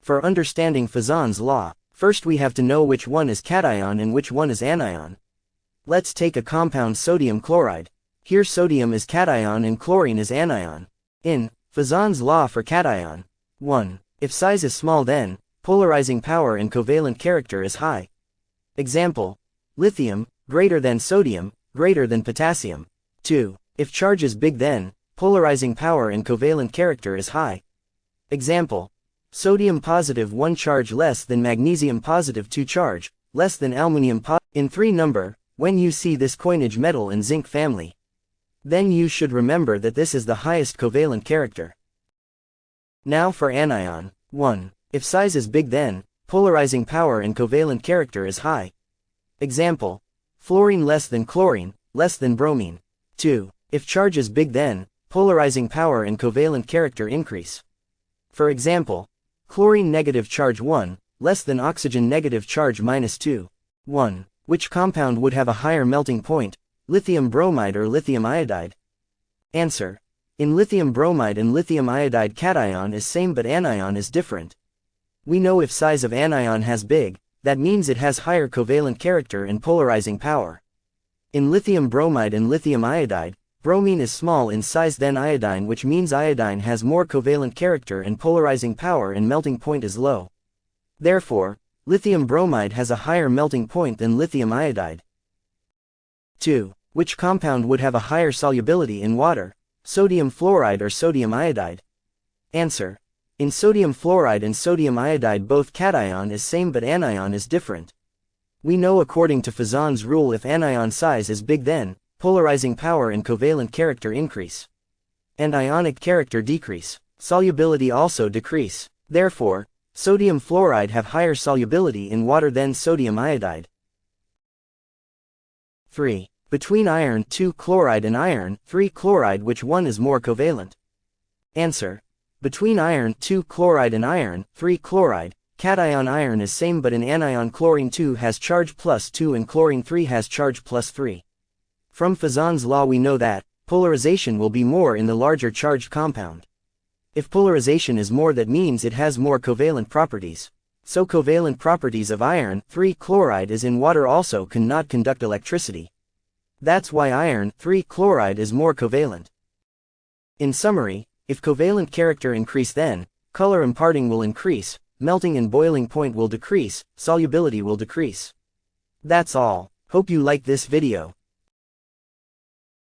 For understanding Fajan's law, first we have to know which one is cation and which one is anion. Let's take a compound sodium chloride. Here sodium is cation and chlorine is anion. In Fajan's law for cation. 1. If size is small, then polarizing power and covalent character is high. Example: lithium, greater than sodium, greater than potassium. 2. If charge is big, then polarizing power and covalent character is high. Example: sodium positive 1 charge less than magnesium positive 2 charge, less than aluminium in 3 number. When you see this coinage metal and zinc family, then you should remember that this is the highest covalent character. Now for anion. 1. If size is big, then polarizing power and covalent character is high. Example: fluorine less than chlorine, less than bromine. 2. If charge is big, then polarizing power and covalent character increase. For example, chlorine negative charge 1, less than oxygen negative charge -2. 1. Which compound would have a higher melting point, lithium bromide or lithium iodide? Answer: in lithium bromide and lithium iodide, cation is same but anion is different. We know if size of anion has big, that means it has higher covalent character and polarizing power. In lithium bromide and lithium iodide, bromine is small in size than iodine, which means iodine has more covalent character and polarizing power and melting point is low. Therefore, lithium bromide has a higher melting point than lithium iodide. 2. Which compound would have a higher solubility in water, sodium fluoride or sodium iodide? Answer: in sodium fluoride and sodium iodide, both cation is same but anion is different. We know according to Fajan's rule, if anion size is big, then polarizing power and covalent character increase, and ionic character decrease. Solubility also decrease. Therefore, sodium fluoride have higher solubility in water than sodium iodide. 3. Between iron 2 chloride and iron 3 chloride, which one is more covalent? Answer: between iron 2 chloride and iron 3 chloride, cation iron is same, but in anion chlorine 2 has charge +2 and chlorine 3 has charge +3. From Fajan's law we know that polarization will be more in the larger charged compound. If polarization is more, that means it has more covalent properties. So covalent properties of iron 3 chloride is in water also cannot conduct electricity. That's why iron 3 chloride is more covalent. In summary, if covalent character increase, then color imparting will increase, melting and boiling point will decrease, solubility will decrease. That's all. Hope you like this video.